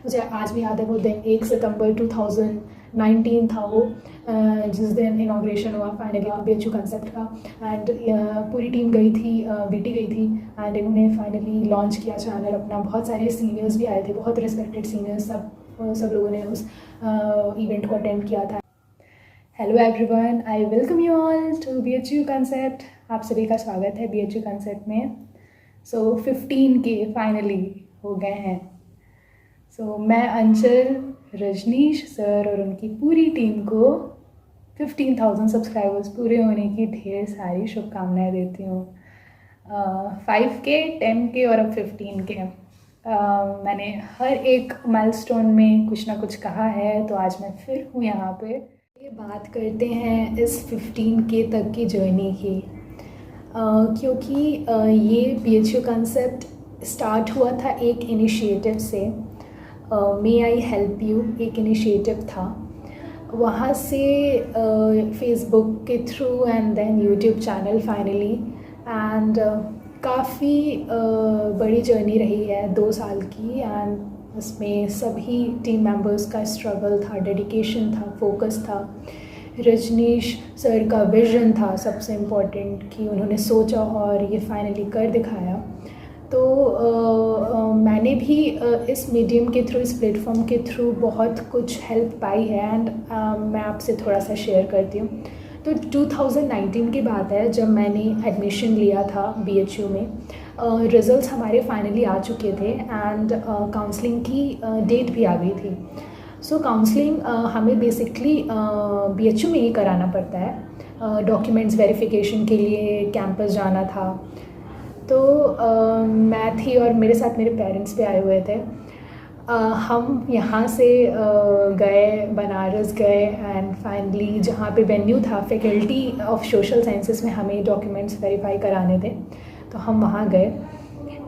मुझे आज भी याद है वो दिन 1 सितंबर 2019 था वो, जिस दिन इनाग्रेशन हुआ फाइनली BHU कंसेप्ट का। एंड पूरी टीम गई थी, BT गई थी, एंड इन्होंने फाइनली लॉन्च किया चैनल अपना। बहुत सारे सीनियर्स भी आए थे, बहुत रिस्पेक्टेड सीनियर्स, सब लोगों ने उस इवेंट को अटेंड किया था। Hello everyone, I welcome you all to BHU concept. आप सभी का स्वागत है BHU कंसेप्ट में। सो 15K फाइनली हो गए हैं। सो मैं अंचल, रजनीश सर और उनकी पूरी टीम को 15,000 सब्सक्राइबर्स पूरे होने की ढेर सारी शुभकामनाएं देती हूँ। 5K, 10K और अब 15K। मैंने हर एक माइलस्टोन में कुछ ना कुछ कहा है, तो आज मैं फिर हूँ यहाँ पे। ये बात करते हैं इस 15K तक की जर्नी की, क्योंकि ये BHU कंसेप्ट स्टार्ट हुआ था एक इनिशिएटिव से। मे आई हेल्प यू एक इनिशिएटिव था, वहाँ से फेसबुक के through and then YouTube channel finally. And काफ़ी बड़ी जर्नी रही है 2 साल की, एंड इसमें सभी टीम मेंबर्स का स्ट्रगल था, डेडिकेशन था, फोकस था। रजनीश सर का विज़न था सबसे इम्पोर्टेंट, कि उन्होंने सोचा और ये फाइनली कर दिखाया। तो मैंने भी इस मीडियम के थ्रू, इस प्लेटफॉर्म के थ्रू बहुत कुछ हेल्प पाई है, एंड मैं आपसे थोड़ा सा शेयर करती हूँ। तो 2019 की बात है जब मैंने एडमिशन लिया था BHU में। रिज़ल्ट्स हमारे फाइनली आ चुके थे, एंड काउंसलिंग की डेट भी आ गई थी। सो काउंसलिंग हमें बेसिकली BHU में ही कराना पड़ता है। डॉक्यूमेंट्स वेरिफिकेशन के लिए कैंपस जाना था। तो मैं थी और मेरे साथ मेरे पेरेंट्स भी आए हुए थे। हम यहाँ से गए, बनारस गए, एंड फाइनली जहाँ पे वेन्यू था, फैकल्टी ऑफ सोशल साइंसेस में हमें डॉक्यूमेंट्स वेरीफाई कराने थे, तो हम वहाँ गए।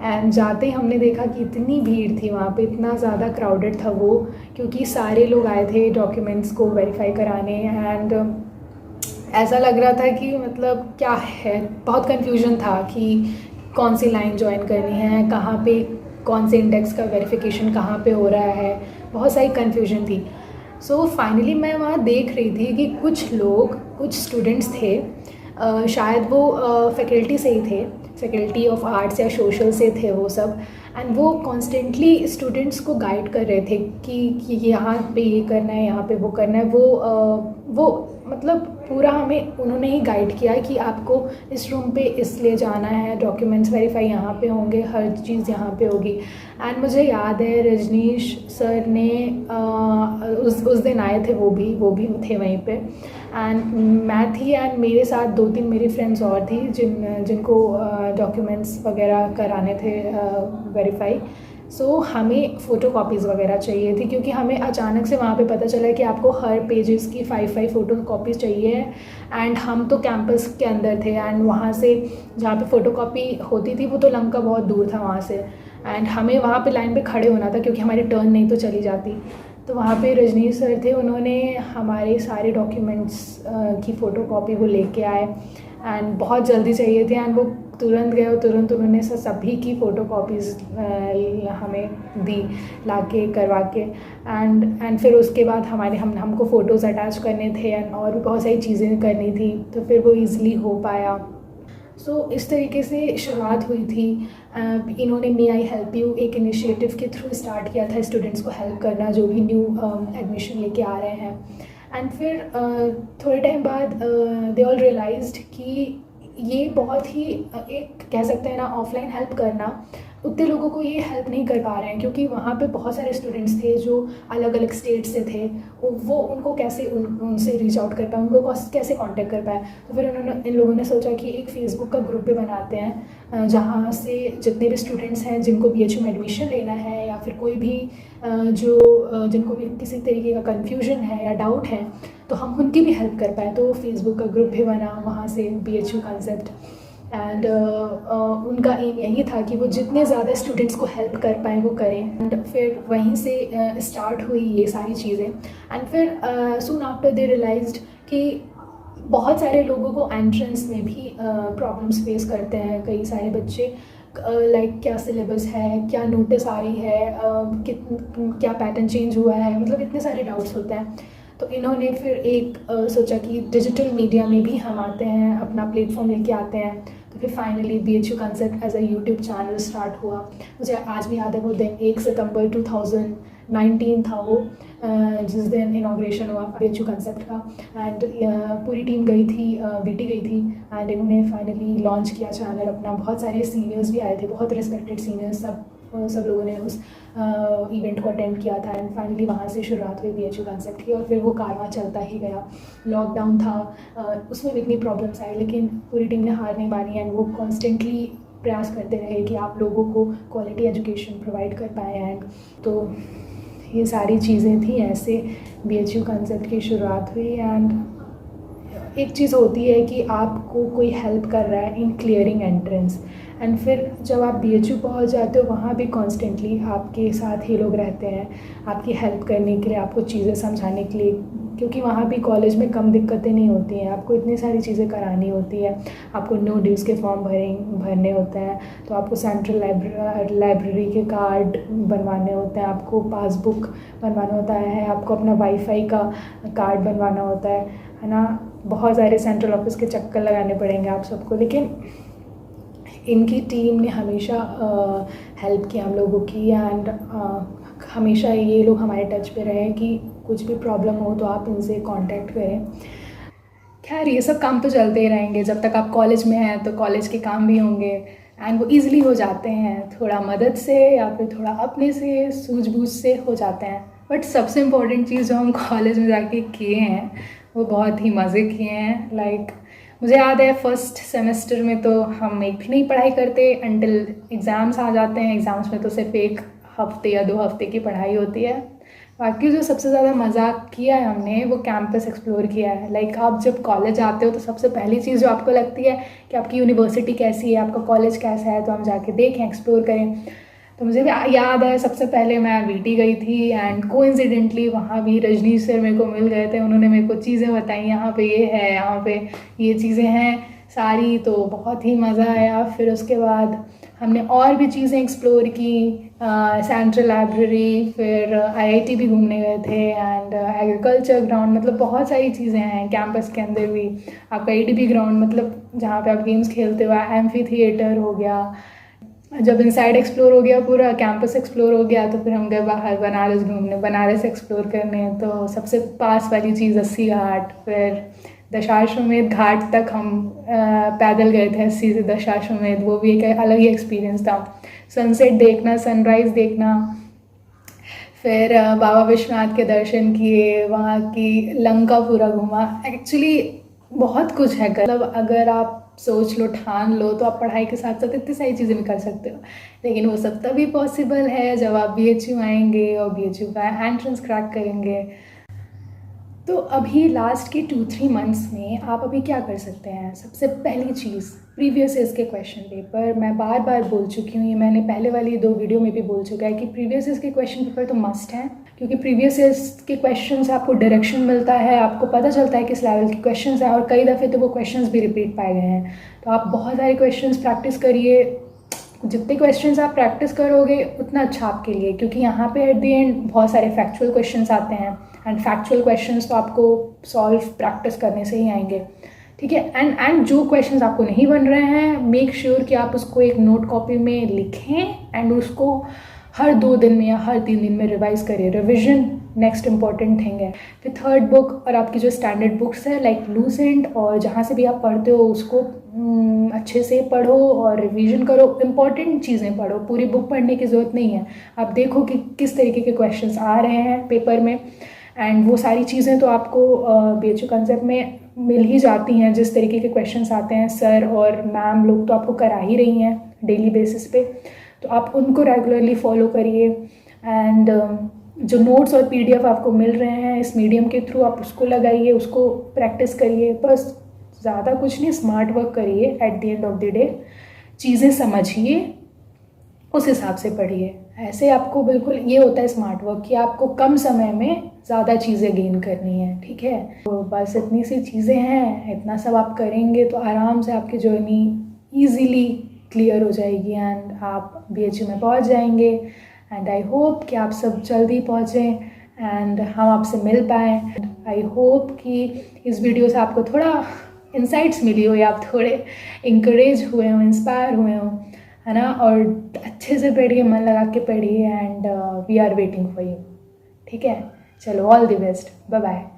एंड जाते ही हमने देखा कि इतनी भीड़ थी वहाँ पे, इतना ज़्यादा क्राउडेड था वो, क्योंकि सारे लोग आए थे डॉक्यूमेंट्स को वेरीफाई कराने। एंड ऐसा लग रहा था कि मतलब क्या है, बहुत कन्फ्यूजन था कि कौन सी लाइन ज्वाइन करनी है, कहाँ पे कौन से इंडेक्स का वेरिफिकेशन कहाँ पे हो रहा है, बहुत सारी कन्फ्यूजन थी। सो फाइनली मैं वहाँ देख रही थी कि कुछ स्टूडेंट्स थे, शायद वो फैकल्टी से ही थे, फैकल्टी ऑफ आर्ट्स या सोशल से थे वो सब। एंड वो कॉन्स्टेंटली स्टूडेंट्स को गाइड कर रहे थे कि यहाँ पे ये करना है, यहाँ पे वो करना है। वो मतलब पूरा हमें उन्होंने ही गाइड किया कि आपको इस रूम पे इसलिए जाना है, डॉक्यूमेंट्स वेरीफाई यहाँ पे होंगे, हर चीज़ यहाँ पे होगी। एंड मुझे याद है रजनीश सर ने उस दिन आए थे, वो भी थे वहीं पे। एंड मैं थी, एंड मेरे साथ 2-3 मेरी फ्रेंड्स और थी जिनको डॉक्यूमेंट्स वगैरह कराने थे वेरीफाई। सो हमें फ़ोटो कॉपीज़ वगैरह चाहिए थी, क्योंकि हमें अचानक से वहाँ पे पता चला कि आपको हर पेजेस की 5 फ़ोटो कॉपीज़ चाहिए। एंड हम तो कैंपस के अंदर थे, एंड वहाँ से जहाँ पे फ़ोटो कॉपी होती थी वो तो लंका बहुत दूर था वहाँ से। एंड हमें वहाँ पे लाइन पे खड़े होना था, क्योंकि हमारी टर्न नहीं तो चली जाती। तो वहाँ पे रजनीश सर थे, उन्होंने हमारे सारे डॉक्यूमेंट्स की फ़ोटो कॉपी वो लेके आए, एंड बहुत जल्दी चाहिए थे। एंड वो तुरंत गए और तुरंत उन्होंने सभी की फ़ोटो कॉपीज़ हमें दी, लाके करवा के। एंड फिर उसके बाद हमको फ़ोटोज़ अटैच करने थे, एंड और भी बहुत सारी चीज़ें करनी थी, तो फिर वो ईज़िली हो पाया। सो इस तरीके से शुरुआत हुई थी। इन्होंने मे आई हेल्प यू एक इनिशिएटिव के थ्रू स्टार्ट किया था, स्टूडेंट्स को हेल्प करना जो भी न्यू एडमिशन लेके आ रहे हैं। एंड फिर थोड़े टाइम बाद दे ऑल रियलाइज्ड कि ये बहुत ही एक कह सकते हैं ना, ऑफलाइन हेल्प करना उतने लोगों को ये हेल्प नहीं कर पा रहे हैं, क्योंकि वहाँ पे बहुत सारे स्टूडेंट्स थे जो अलग अलग स्टेट से थे। वो उनको कैसे उनसे रीच आउट कर पाए, उनको कैसे कांटेक्ट कर पाए। तो फिर इन लोगों ने सोचा कि एक फेसबुक का ग्रुप भी बनाते हैं, जहाँ से जितने भी स्टूडेंट्स हैं जिनको BHU में एडमिशन लेना है, या फिर कोई भी जिनको भी किसी तरीके का कन्फ्यूजन है या डाउट है, तो हम उनकी भी हेल्प कर पाए। तो फेसबुक का ग्रुप भी बना वहाँ से, BHU कंसेप्ट। एंड उनका एम यही था कि वो जितने ज़्यादा स्टूडेंट्स को हेल्प कर पाएँ वो करें। एंड फिर वहीं से स्टार्ट हुई ये सारी चीज़ें। एंड फिर सून आफ्टर दे रियलाइज्ड कि बहुत सारे लोगों को एंट्रेंस में भी प्रॉब्लम्स फेस करते हैं कई सारे बच्चे, लाइक क्या सिलेबस है, क्या नोटिस आ रही है, क्या पैटर्न चेंज हुआ है, मतलब इतने सारे डाउट्स होते हैं। तो इन्होंने फिर एक सोचा कि डिजिटल मीडिया में भी हम आते हैं, अपना प्लेटफॉर्म लेके आते हैं। तो फिर finally BHU concept as a YouTube channel start हुआ। मुझे आज भी याद है वो दिन, 1 सितंबर 2019 था वो, जिस दिन इनाग्रेशन हुआ BHU कंसेप्ट का। एंड पूरी टीम गई थी, VT गई थी, एंड इन्होंने फाइनली लॉन्च किया चैनल अपना। बहुत सारे सीनियर्स भी आए थे, बहुत रिस्पेक्टेड सीनियर्स, सब लोगों ने उस इवेंट को अटेंड किया था। एंड फाइनली वहाँ से शुरुआत हुई BHU कंसेप्ट की, और फिर वो कारवां चलता ही गया। लॉकडाउन था, उसमें भी इतनी प्रॉब्लम्स आई, लेकिन पूरी टीम ने हार नहीं मानी, एंड वो कॉन्स्टेंटली प्रयास करते रहे कि आप लोगों को क्वालिटी एजुकेशन प्रोवाइड कर पाएँ। एंड तो ये सारी चीज़ें थी, ऐसे BHU कंसेप्ट की शुरुआत हुई। एंड एक चीज़ होती है कि आपको कोई हेल्प कर रहा है इन क्लियरिंग एंट्रेंस, एंड फिर जब आप BHU पहुंच जाते हो, वहाँ भी कॉन्स्टेंटली आपके साथ ही लोग रहते हैं आपकी हेल्प करने के लिए, आपको चीज़ें समझाने के लिए, क्योंकि वहाँ भी कॉलेज में कम दिक्कतें नहीं होती हैं। आपको इतनी सारी चीज़ें करानी होती है, आपको नो ड्यूज़ के फॉर्म भरने होते हैं, तो आपको सेंट्रल लाइब्रेरी के कार्ड बनवाने होते हैं, आपको पासबुक बनवाना होता है, आपको अपना वाईफाई का कार्ड बनवाना होता है ना। बहुत सारे सेंट्रल ऑफिस के चक्कर लगाने पड़ेंगे आप सबको, लेकिन इनकी टीम ने हमेशा हेल्प की हम लोगों की। एंड हमेशा ये लोग हमारे टच पे रहे कि कुछ भी प्रॉब्लम हो तो आप इनसे कांटेक्ट करें। खैर ये सब काम तो चलते ही रहेंगे, जब तक आप कॉलेज में हैं तो कॉलेज के काम भी होंगे, एंड वो ईज़िली हो जाते हैं, थोड़ा मदद से या फिर थोड़ा अपने से सूझबूझ से हो जाते हैं। बट सबसे इम्पॉर्टेंट चीज़ जो हम कॉलेज में जाके किए हैं वो बहुत ही मज़े किए हैं। लाइक मुझे याद है फर्स्ट सेमेस्टर में तो हम एक भी नहीं पढ़ाई करते अंटिल एग्ज़ाम्स आ जाते हैं। एग्ज़ाम्स में तो सिर्फ 1 हफ्ते या 2 हफ्ते की पढ़ाई होती है। बाकी जो सबसे ज़्यादा मज़ा किया है हमने वो कैंपस एक्सप्लोर किया है। लाइक आप जब कॉलेज आते हो तो सबसे पहली चीज़ जो आपको लगती है कि आपकी यूनिवर्सिटी कैसी है, आपका कॉलेज कैसा है, तो हम जाके देखें, एक्सप्लोर करें। तो मुझे भी याद है सबसे पहले मैं VT गई थी, एंड कोइंसिडेंटली वहाँ भी रजनीश सर मेरे को मिल गए थे। उन्होंने मेरे को चीज़ें बताई, यहाँ पे ये है, यहाँ पे ये चीज़ें हैं सारी, तो बहुत ही मज़ा आया। फिर उसके बाद हमने और भी चीज़ें एक्सप्लोर की, सेंट्रल लाइब्रेरी, फिर IIT भी घूमने गए थे, एंड एग्रीकल्चर ग्राउंड, मतलब बहुत सारी चीज़ें हैं कैंपस के अंदर भी। आपका ADB ग्राउंड, मतलब जहाँ पे आप गेम्स खेलते हो, एम्फी थिएटर हो गया। जब इनसाइड एक्सप्लोर हो गया, पूरा कैंपस एक्सप्लोर हो गया, तो फिर हम गए बाहर बनारस घूमने, बनारस एक्सप्लोर करने। तो सबसे पास वाली चीज़ 80 घाट, फिर दशाश्वमेध घाट तक हम पैदल गए थे, 80 से दशाश्वमेध। वो भी एक अलग ही एक्सपीरियंस था, सनसेट देखना, सनराइज़ देखना। फिर बाबा विश्वनाथ के दर्शन किए, वहाँ की लंका पूरा घूमा। एक्चुअली बहुत कुछ है, मतलब अगर आप सोच लो, ठान लो, तो आप पढ़ाई के साथ साथ इतनी सारी चीज़ें भी कर सकते हो। लेकिन वो सब तभी पॉसिबल है जब आप BHU आएंगे और BHU का एंट्रेंस क्रैक करेंगे। तो अभी लास्ट के 2-3 मंथ्स में आप अभी क्या कर सकते हैं? सबसे पहली चीज़, प्रीवियस ईयर्स के क्वेश्चन पेपर। मैं बार बार बोल चुकी हूँ, ये मैंने पहले वाली 2 वीडियो में भी बोल चुका है कि प्रीवियस ईयर्स के क्वेश्चन पेपर तो मस्ट हैं, क्योंकि प्रीवियस ईयर्स के क्वेश्चन से आपको डायरेक्शन मिलता है, आपको पता चलता है किस लेवल के क्वेश्चन हैं, और कई दफ़े तो वो क्वेश्चन भी रिपीट पाए गए हैं। तो आप बहुत सारे क्वेश्चन प्रैक्टिस करिए, जितने क्वेश्चंस आप प्रैक्टिस करोगे उतना अच्छा आपके लिए, क्योंकि यहाँ पे एट द एंड बहुत सारे फैक्चुअल क्वेश्चंस आते हैं, एंड फैक्चुअल क्वेश्चंस तो आपको सॉल्व प्रैक्टिस करने से ही आएंगे, ठीक है। एंड जो क्वेश्चंस आपको नहीं बन रहे हैं, मेक श्योर कि आप उसको एक नोट कॉपी में लिखें, एंड उसको हर 2 दिन में या हर 3 दिन में रिवाइज करिए। रिविजन नेक्स्ट इंपॉर्टेंट थिंग है। फिर थर्ड बुक और आपकी जो स्टैंडर्ड बुक्स है लाइक लूसेंट, और जहाँ से भी आप पढ़ते हो उसको अच्छे से पढ़ो और रिवीजन करो। इम्पॉर्टेंट चीज़ें पढ़ो, पूरी बुक पढ़ने की ज़रूरत नहीं है। आप देखो कि किस तरीके के क्वेश्चंस आ रहे हैं पेपर में, एंड वो सारी चीज़ें तो आपको BHU कंसेप्ट में मिल ही जाती हैं। जिस तरीके के क्वेश्चंस आते हैं, सर और मैम लोग तो आपको करा ही रही हैं डेली बेसिस पे, तो आप उनको रेगुलरली फॉलो करिए। एंड जो नोट्स और PDF आपको मिल रहे हैं इस मीडियम के थ्रू, आप उसको लगाइए, उसको प्रैक्टिस करिए। बस ज़्यादा कुछ नहीं, स्मार्ट वर्क करिए। At the end of the day चीज़ें समझिए, उस हिसाब से पढ़िए। ऐसे आपको बिल्कुल ये होता है स्मार्ट वर्क कि आपको कम समय में ज़्यादा चीज़ें गेन करनी है, ठीक है। तो बस इतनी सी चीज़ें हैं, इतना सब आप करेंगे तो आराम से आपकी जर्नी ईजीली क्लियर हो जाएगी एंड आप BHU में पहुंच जाएंगे। एंड आई होप कि आप सब जल्दी पहुंचें एंड हम आपसे मिल पाएँ। आई होप कि इस वीडियो से आपको थोड़ा इंसाइट्स मिली हो या आप थोड़े इंकरेज हुए हो, इंस्पायर हुए हो, है ना। और अच्छे से पढ़िए, मन लगा के पढ़िए and we are waiting for you. ठीक है, चलो, all the best, bye bye.